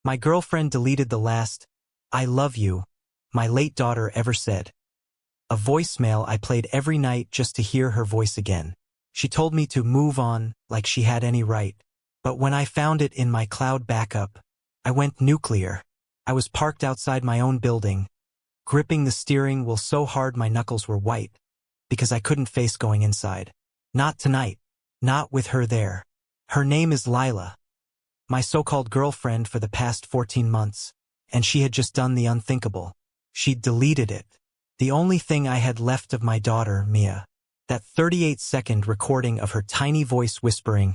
My girlfriend deleted the last, "I love you," my late daughter ever said. A voicemail I played every night just to hear her voice again. She told me to move on, like she had any right. But when I found it in my cloud backup, I went nuclear. I was parked outside my own building, gripping the steering wheel so hard my knuckles were white, because I couldn't face going inside. Not tonight. Not with her there. Her name is Lila, my so-called girlfriend for the past 14 months, and she had just done the unthinkable. She'd deleted it. The only thing I had left of my daughter, Mia. That 38-second recording of her tiny voice whispering,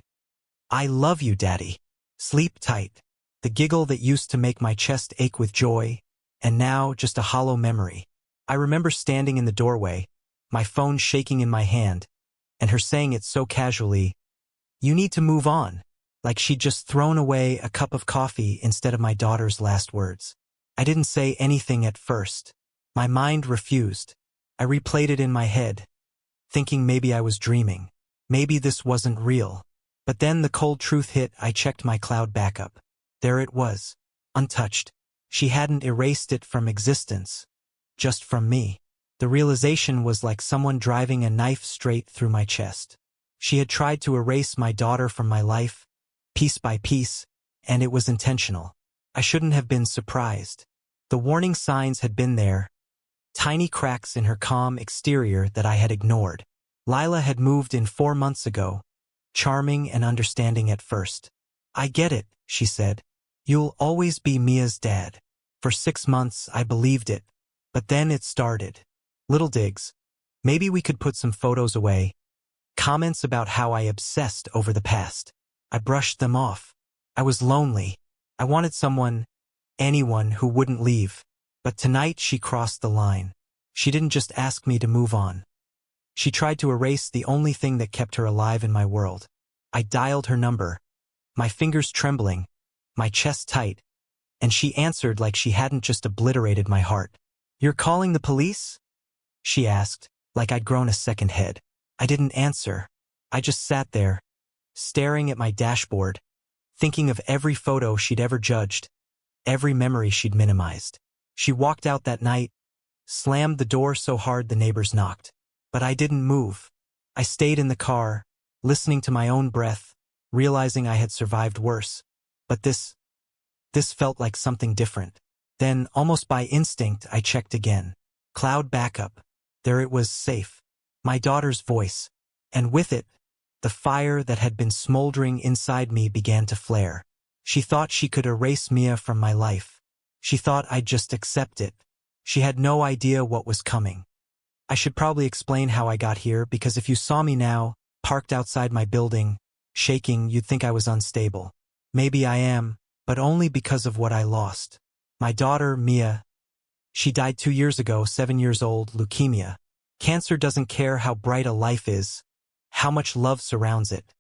"I love you, Daddy. Sleep tight." The giggle that used to make my chest ache with joy, and now just a hollow memory. I remember standing in the doorway, my phone shaking in my hand, and her saying it so casually, "You need to move on," like she'd just thrown away a cup of coffee instead of my daughter's last words. I didn't say anything at first. My mind refused. I replayed it in my head, thinking maybe I was dreaming. Maybe this wasn't real. But then the cold truth hit. I checked my cloud backup. There it was, untouched. She hadn't erased it from existence, just from me. The realization was like someone driving a knife straight through my chest. She had tried to erase my daughter from my life, piece by piece, and it was intentional. I shouldn't have been surprised. The warning signs had been there, tiny cracks in her calm exterior that I had ignored. Lila had moved in 4 months ago, charming and understanding at first. "I get it," she said. "You'll always be Mia's dad." For 6 months I believed it, but then it started. Little digs. Maybe we could put some photos away. Comments about how I obsessed over the past. I brushed them off. I was lonely. I wanted someone, anyone who wouldn't leave. But tonight she crossed the line. She didn't just ask me to move on. She tried to erase the only thing that kept her alive in my world. I dialed her number, my fingers trembling, my chest tight, and she answered like she hadn't just obliterated my heart. "You're calling the police?" she asked, like I'd grown a second head. I didn't answer. I just sat there, staring at my dashboard, thinking of every photo she'd ever judged, every memory she'd minimized. She walked out that night, slammed the door so hard the neighbors knocked. But I didn't move. I stayed in the car, listening to my own breath, realizing I had survived worse. But this felt like something different. Then, almost by instinct, I checked again. Cloud backup. There it was, safe. My daughter's voice. And with it, the fire that had been smoldering inside me began to flare. She thought she could erase Mia from my life. She thought I'd just accept it. She had no idea what was coming. I should probably explain how I got here, because if you saw me now, parked outside my building, shaking, you'd think I was unstable. Maybe I am, but only because of what I lost. My daughter, Mia, she died 2 years ago, 7 years old, leukemia. Cancer doesn't care how bright a life is, how much love surrounds it.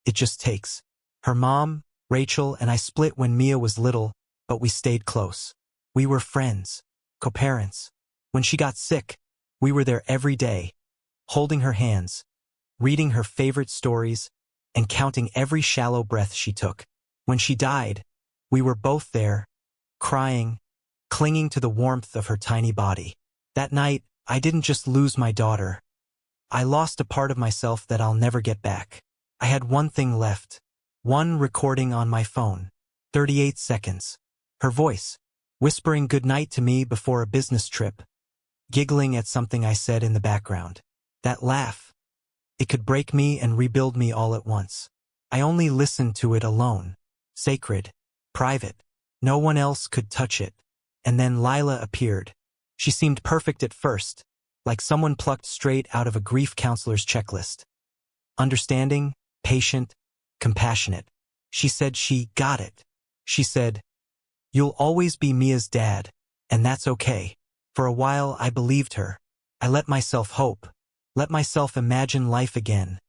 It just takes. Her mom, Rachel, and I split when Mia was little, but we stayed close. We were friends, co-parents. When she got sick, we were there every day, holding her hands, reading her favorite stories, and counting every shallow breath she took. When she died, we were both there, crying, clinging to the warmth of her tiny body. That night, I didn't just lose my daughter. I lost a part of myself that I'll never get back. I had one thing left, one recording on my phone. 38 seconds. Her voice, whispering goodnight to me before a business trip, giggling at something I said in the background. That laugh. It could break me and rebuild me all at once. I only listened to it alone. Sacred. Private. No one else could touch it. And then Lila appeared. She seemed perfect at first, like someone plucked straight out of a grief counselor's checklist. Understanding, patient, compassionate. She said she got it. She said, "You'll always be Mia's dad, and that's okay." For a while, I believed her. I let myself hope, let myself imagine life again,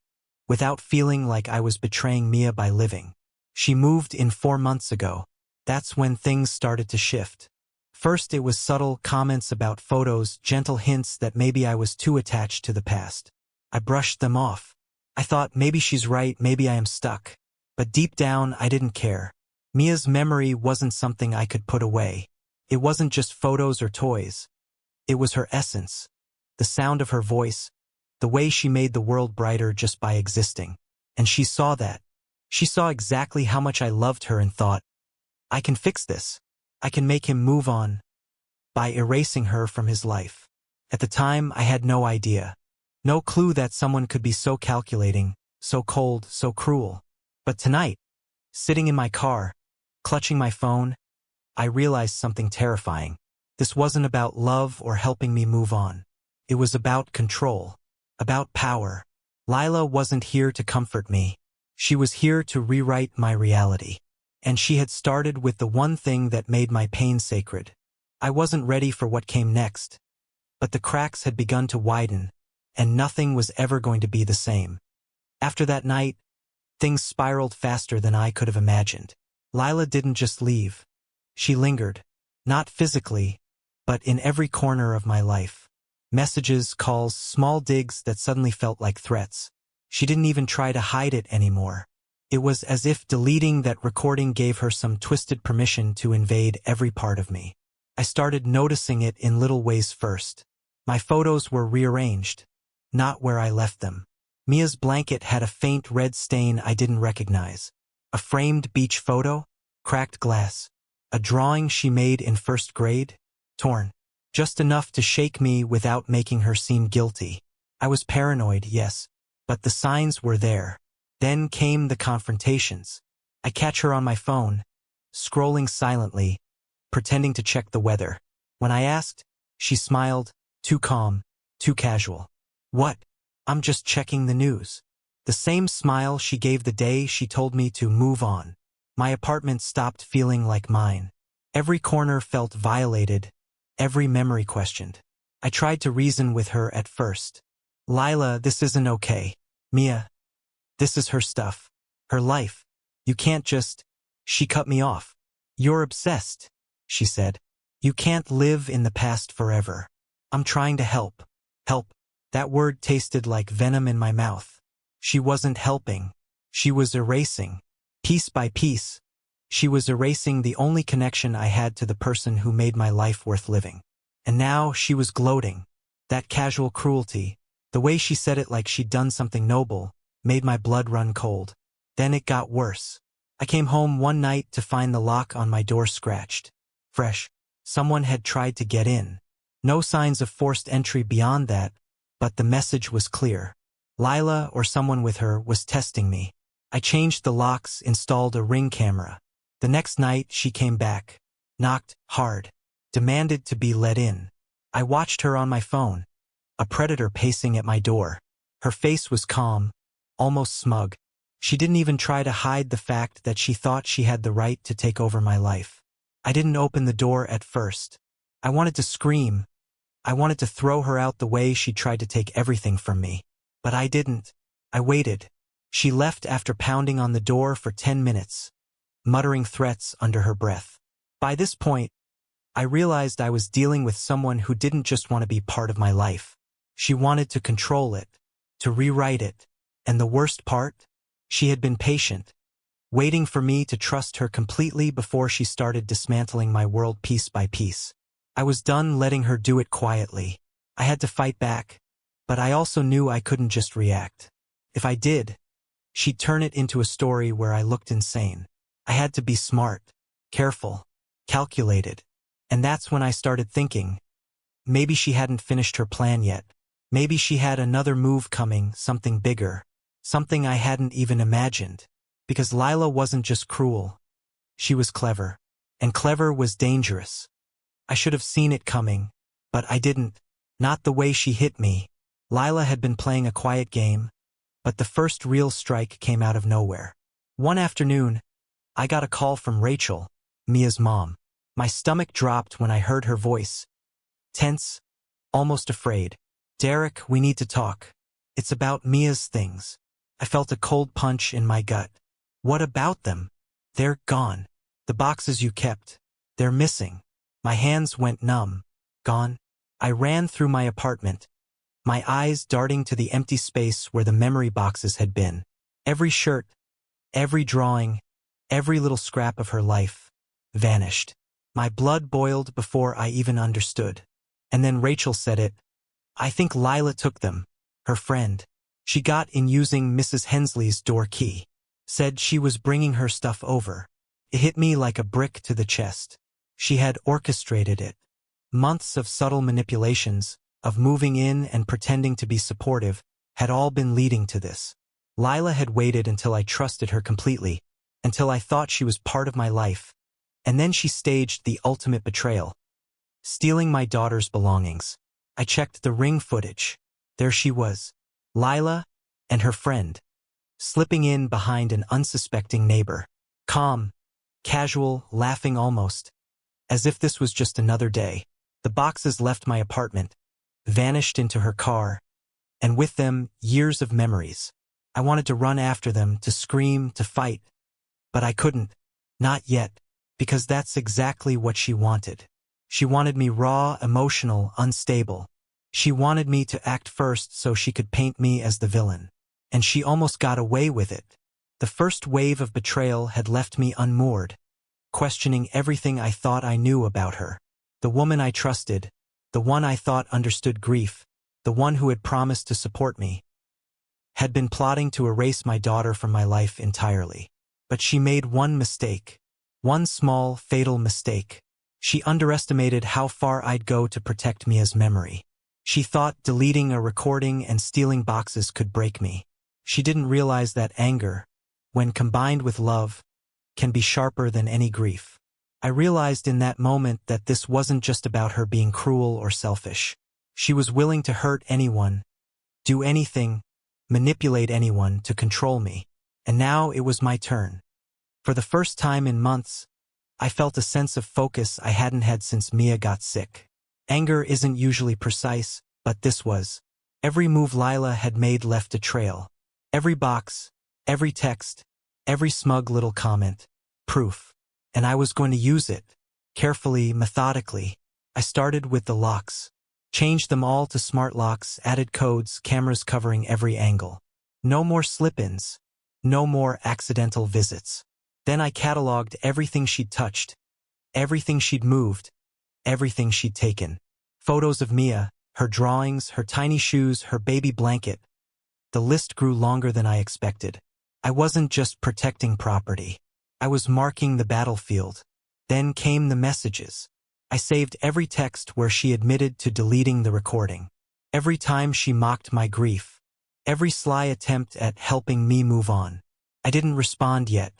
without feeling like I was betraying Mia by living. She moved in 4 months ago. That's when things started to shift. First, it was subtle comments about photos, gentle hints that maybe I was too attached to the past. I brushed them off. I thought maybe she's right, maybe I am stuck. But deep down, I didn't care. Mia's memory wasn't something I could put away. It wasn't just photos or toys. It was her essence, the sound of her voice, the way she made the world brighter just by existing. And she saw that. She saw exactly how much I loved her and thought, I can fix this. I can make him move on by erasing her from his life. At the time, I had no idea. No clue that someone could be so calculating, so cold, so cruel. But tonight, sitting in my car, clutching my phone, I realized something terrifying. This wasn't about love or helping me move on. It was about control, about power. Lila wasn't here to comfort me. She was here to rewrite my reality. And she had started with the one thing that made my pain sacred. I wasn't ready for what came next. But the cracks had begun to widen, and nothing was ever going to be the same. After that night, things spiraled faster than I could have imagined. Lila didn't just leave. She lingered, not physically, but in every corner of my life. Messages, calls, small digs that suddenly felt like threats. She didn't even try to hide it anymore. It was as if deleting that recording gave her some twisted permission to invade every part of me. I started noticing it in little ways first. My photos were rearranged, not where I left them. Mia's blanket had a faint red stain I didn't recognize. A framed beach photo, cracked glass. A drawing she made in first grade, torn. Just enough to shake me without making her seem guilty. I was paranoid, yes, but the signs were there. Then came the confrontations. I catch her on my phone, scrolling silently, pretending to check the weather. When I asked, she smiled, too calm, too casual. What? I'm just checking the news. The same smile she gave the day she told me to move on. My apartment stopped feeling like mine. Every corner felt violated, every memory questioned. I tried to reason with her at first. Lila, this isn't okay. Mia, this is her stuff. Her life. You can't just... She cut me off. You're obsessed, she said. You can't live in the past forever. I'm trying to help. Help. That word tasted like venom in my mouth. She wasn't helping. She was erasing. Piece by piece. She was erasing the only connection I had to the person who made my life worth living. And now she was gloating. That casual cruelty, the way she said it like she'd done something noble, made my blood run cold. Then it got worse. I came home one night to find the lock on my door scratched. Fresh. Someone had tried to get in. No signs of forced entry beyond that, but the message was clear. Lila, or someone with her, was testing me. I changed the locks, installed a Ring camera. The next night, she came back. Knocked hard. Demanded to be let in. I watched her on my phone. A predator pacing at my door. Her face was calm, almost smug. She didn't even try to hide the fact that she thought she had the right to take over my life. I didn't open the door at first. I wanted to scream. I wanted to throw her out the way she tried to take everything from me. But I didn't. I waited. She left after pounding on the door for 10 minutes, muttering threats under her breath. By this point, I realized I was dealing with someone who didn't just want to be part of my life. She wanted to control it, to rewrite it. And the worst part? She had been patient, waiting for me to trust her completely before she started dismantling my world piece by piece. I was done letting her do it quietly. I had to fight back, but I also knew I couldn't just react. If I did, she'd turn it into a story where I looked insane. I had to be smart, careful, calculated. And that's when I started thinking, maybe she hadn't finished her plan yet. Maybe she had another move coming, something bigger, something I hadn't even imagined. Because Lila wasn't just cruel. She was clever. And clever was dangerous. I should have seen it coming, but I didn't. Not the way she hit me. Lila had been playing a quiet game, but the first real strike came out of nowhere. One afternoon, I got a call from Rachel, Mia's mom. My stomach dropped when I heard her voice. Tense, almost afraid. Derek, we need to talk. It's about Mia's things. I felt a cold punch in my gut. What about them? They're gone. The boxes you kept. They're missing. My hands went numb. Gone. I ran through my apartment, my eyes darting to the empty space where the memory boxes had been. Every shirt, every drawing, Every little scrap of her life vanished. My blood boiled before I even understood. And then Rachel said it. I think Lila took them. Her friend. She got in using Mrs. Hensley's door key. Said she was bringing her stuff over. It hit me like a brick to the chest. She had orchestrated it. Months of subtle manipulations, of moving in and pretending to be supportive, had all been leading to this. Lila had waited until I trusted her completely, until I thought she was part of my life, and then she staged the ultimate betrayal, stealing my daughter's belongings. I checked the ring footage. There she was, Lila and her friend, slipping in behind an unsuspecting neighbor. Calm, casual, laughing almost, as if this was just another day. The boxes left my apartment, vanished into her car, and with them, years of memories. I wanted to run after them, to scream, to fight, but I couldn't. Not yet, because that's exactly what she wanted. She wanted me raw, emotional, unstable. She wanted me to act first so she could paint me as the villain. And she almost got away with it. The first wave of betrayal had left me unmoored, questioning everything I thought I knew about her. The woman I trusted, the one I thought understood grief, the one who had promised to support me, had been plotting to erase my daughter from my life entirely. But she made one mistake. One small, fatal mistake. She underestimated how far I'd go to protect Mia's memory. She thought deleting a recording and stealing boxes could break me. She didn't realize that anger, when combined with love, can be sharper than any grief. I realized in that moment that this wasn't just about her being cruel or selfish. She was willing to hurt anyone, do anything, manipulate anyone to control me. And now it was my turn. For the first time in months, I felt a sense of focus I hadn't had since Mia got sick. Anger isn't usually precise, but this was. Every move Lila had made left a trail. Every box, every text, every smug little comment. Proof. And I was going to use it. Carefully, methodically. I started with the locks. Changed them all to smart locks, added codes, cameras covering every angle. No more slip-ins. No more accidental visits. Then I cataloged everything she'd touched, everything she'd moved, everything she'd taken. Photos of Mia, her drawings, her tiny shoes, her baby blanket. The list grew longer than I expected. I wasn't just protecting property. I was marking the battlefield. Then came the messages. I saved every text where she admitted to deleting the recording. Every time she mocked my grief. Every sly attempt at helping me move on. I didn't respond yet.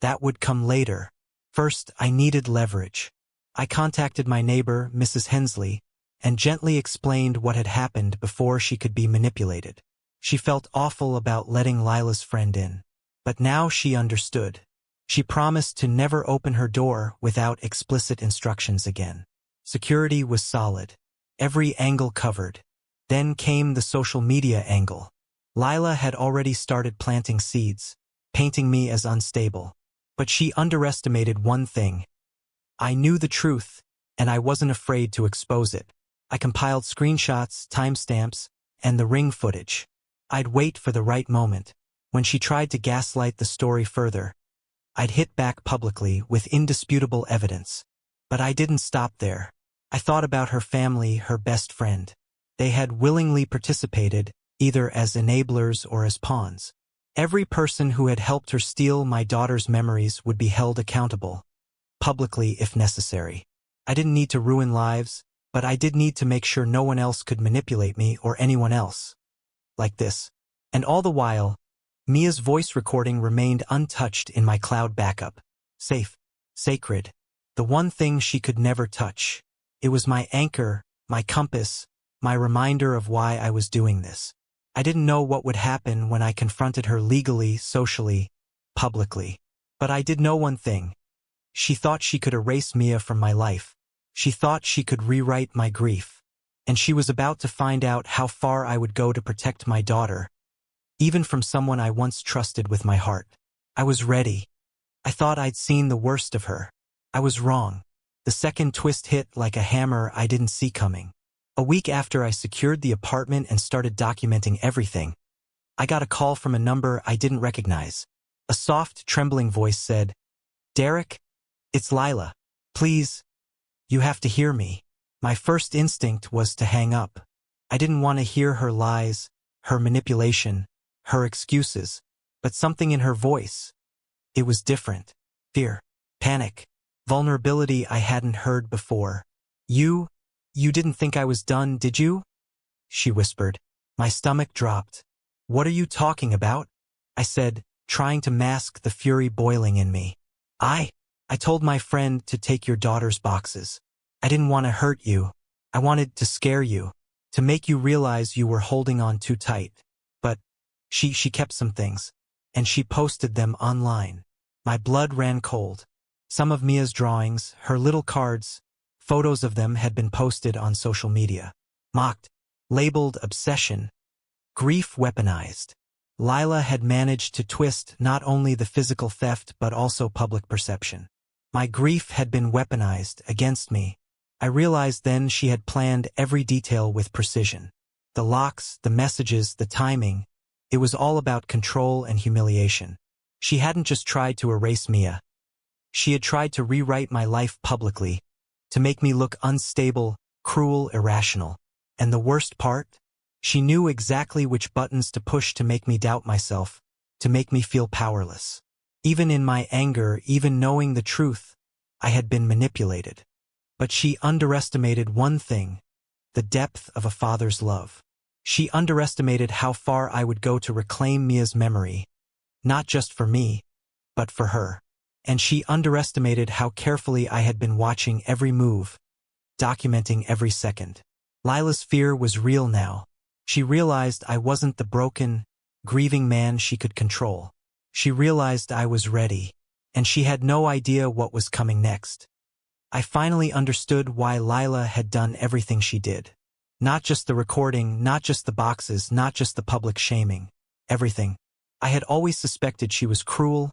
That would come later. First, I needed leverage. I contacted my neighbor, Mrs. Hensley, and gently explained what had happened before she could be manipulated. She felt awful about letting Lila's friend in. But now she understood. She promised to never open her door without explicit instructions again. Security was solid. Every angle covered. Then came the social media angle. Lila had already started planting seeds, painting me as unstable. But she underestimated one thing. I knew the truth, and I wasn't afraid to expose it. I compiled screenshots, timestamps, and the ring footage. I'd wait for the right moment. When she tried to gaslight the story further, I'd hit back publicly with indisputable evidence. But I didn't stop there. I thought about her family, her best friend. They had willingly participated, either as enablers or as pawns. Every person who had helped her steal my daughter's memories would be held accountable, publicly if necessary. I didn't need to ruin lives, but I did need to make sure no one else could manipulate me or anyone else. Like this. And all the while, Mia's voice recording remained untouched in my cloud backup. Safe. Sacred. The one thing she could never touch. It was my anchor, my compass, my reminder of why I was doing this. I didn't know what would happen when I confronted her legally, socially, publicly. But I did know one thing. She thought she could erase Mia from my life. She thought she could rewrite my grief. And she was about to find out how far I would go to protect my daughter, even from someone I once trusted with my heart. I was ready. I thought I'd seen the worst of her. I was wrong. The second twist hit like a hammer I didn't see coming. A week after I secured the apartment and started documenting everything, I got a call from a number I didn't recognize. A soft, trembling voice said, Derek? It's Lila. Please. You have to hear me. My first instinct was to hang up. I didn't want to hear her lies, her manipulation, her excuses, but something in her voice. It was different. Fear, panic, vulnerability I hadn't heard before. You didn't think I was done, did you? She whispered. My stomach dropped. What are you talking about? I said, trying to mask the fury boiling in me. I told my friend to take your daughter's boxes. I didn't want to hurt you. I wanted to scare you, to make you realize you were holding on too tight. But she kept some things, and she posted them online. My blood ran cold. Some of Mia's drawings, her little cards, photos of them had been posted on social media. Mocked, labeled obsession, grief weaponized. Lila had managed to twist not only the physical theft but also public perception. My grief had been weaponized against me. I realized then she had planned every detail with precision. The locks, the messages, the timing. It was all about control and humiliation. She hadn't just tried to erase Mia. She had tried to rewrite my life publicly, to make me look unstable, cruel, irrational. And the worst part? She knew exactly which buttons to push to make me doubt myself, to make me feel powerless. Even in my anger, even knowing the truth, I had been manipulated. But she underestimated one thing, the depth of a father's love. She underestimated how far I would go to reclaim Mia's memory, not just for me, but for her. And she underestimated how carefully I had been watching every move, documenting every second. Lila's fear was real now. She realized I wasn't the broken, grieving man she could control. She realized I was ready, and she had no idea what was coming next. I finally understood why Lila had done everything she did. Not just the recording, not just the boxes, not just the public shaming. Everything. I had always suspected she was cruel,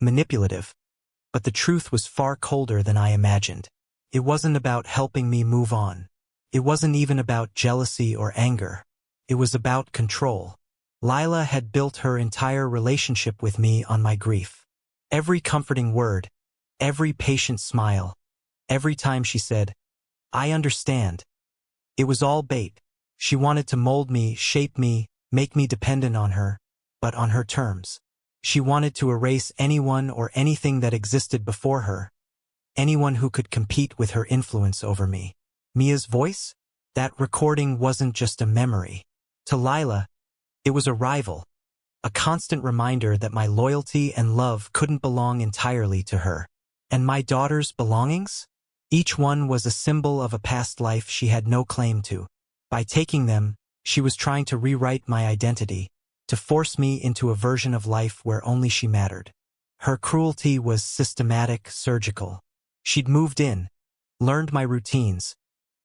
manipulative, but the truth was far colder than I imagined. It wasn't about helping me move on. It wasn't even about jealousy or anger. It was about control. Lila had built her entire relationship with me on my grief. Every comforting word, every patient smile, every time she said, I understand. It was all bait. She wanted to mold me, shape me, make me dependent on her, but on her terms. She wanted to erase anyone or anything that existed before her, anyone who could compete with her influence over me. Mia's voice? That recording wasn't just a memory. To Lila, it was a rival, a constant reminder that my loyalty and love couldn't belong entirely to her. And my daughter's belongings? Each one was a symbol of a past life she had no claim to. By taking them, she was trying to rewrite my identity, to force me into a version of life where only she mattered. Her cruelty was systematic, surgical. She'd moved in, learned my routines,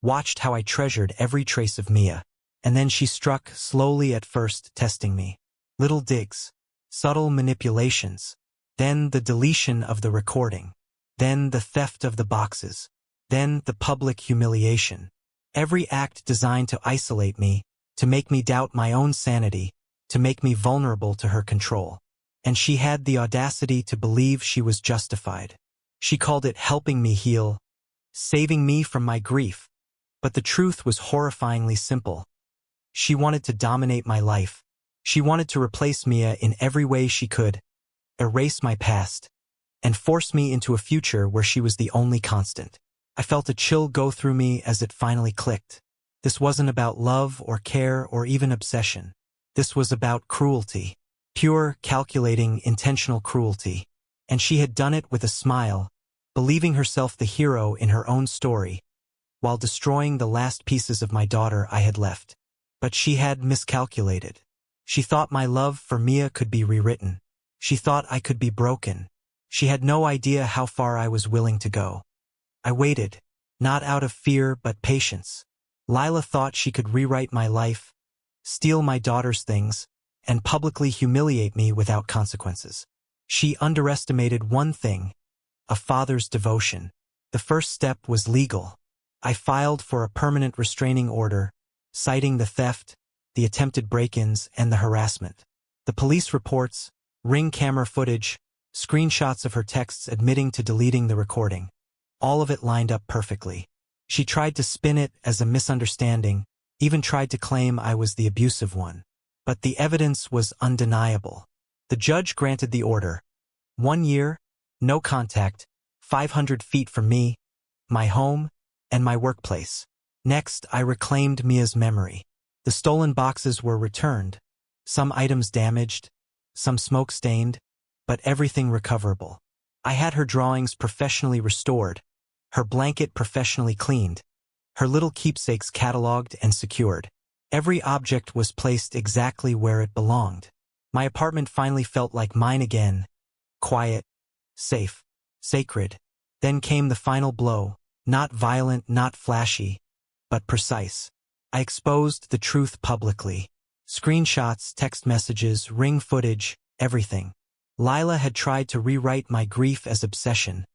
watched how I treasured every trace of Mia. And then she struck, slowly at first, testing me. Little digs, subtle manipulations, then the deletion of the recording, then the theft of the boxes, then the public humiliation. Every act designed to isolate me, to make me doubt my own sanity, to make me vulnerable to her control. And she had the audacity to believe she was justified. She called it helping me heal, saving me from my grief. But the truth was horrifyingly simple. She wanted to dominate my life. She wanted to replace Mia in every way she could, erase my past, and force me into a future where she was the only constant. I felt a chill go through me as it finally clicked. This wasn't about love or care or even obsession. This was about cruelty. Pure, calculating, intentional cruelty. And she had done it with a smile, believing herself the hero in her own story, while destroying the last pieces of my daughter I had left. But she had miscalculated. She thought my love for Mia could be rewritten. She thought I could be broken. She had no idea how far I was willing to go. I waited, not out of fear but patience. Lila thought she could rewrite my life, steal my daughter's things, and publicly humiliate me without consequences. She underestimated one thing, a father's devotion. The first step was legal. I filed for a permanent restraining order, citing the theft, the attempted break-ins, and the harassment. The police reports, ring camera footage, screenshots of her texts admitting to deleting the recording. All of it lined up perfectly. She tried to spin it as a misunderstanding, even tried to claim I was the abusive one. But the evidence was undeniable. The judge granted the order. 1 year, no contact, 500 feet from me, my home, and my workplace. Next, I reclaimed Mia's memory. The stolen boxes were returned, some items damaged, some smoke-stained, but everything recoverable. I had her drawings professionally restored, her blanket professionally cleaned, her little keepsakes cataloged and secured. Every object was placed exactly where it belonged. My apartment finally felt like mine again, quiet, safe, sacred. Then came the final blow, not violent, not flashy, but precise. I exposed the truth publicly. Screenshots, text messages, ring footage, everything. Lila had tried to rewrite my grief as obsession,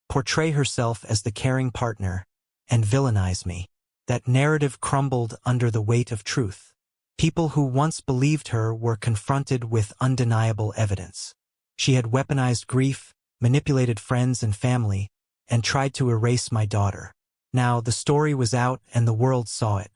portray herself as the caring partner, and villainize me. That narrative crumbled under the weight of truth. People who once believed her were confronted with undeniable evidence. She had weaponized grief, manipulated friends and family, and tried to erase my daughter. Now the story was out and the world saw it.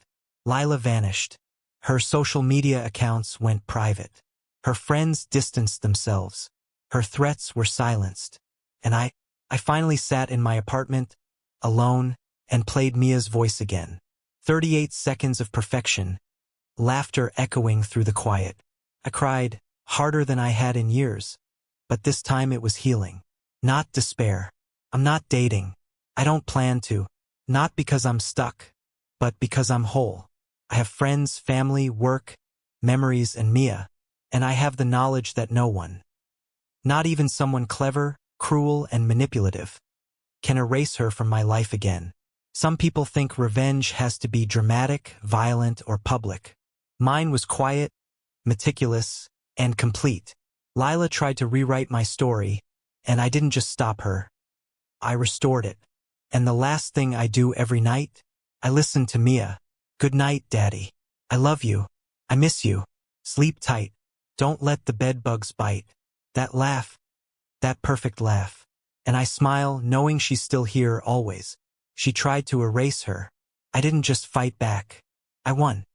Lila vanished. Her social media accounts went private. Her friends distanced themselves. Her threats were silenced. And I finally sat in my apartment, alone, and played Mia's voice again. 38 seconds of perfection, laughter echoing through the quiet. I cried, harder than I had in years. But this time it was healing. Not despair. I'm not dating. I don't plan to. Not because I'm stuck, but because I'm whole. I have friends, family, work, memories, and Mia. And I have the knowledge that no one, not even someone clever, cruel, and manipulative, can erase her from my life again. Some people think revenge has to be dramatic, violent, or public. Mine was quiet, meticulous, and complete. Lila tried to rewrite my story, and I didn't just stop her. I restored it. And the last thing I do every night, I listen to Mia. Good night, Daddy. I love you. I miss you. Sleep tight. Don't let the bedbugs bite. That laugh. That perfect laugh. And I smile, knowing she's still here always. She tried to erase her. I didn't just fight back. I won.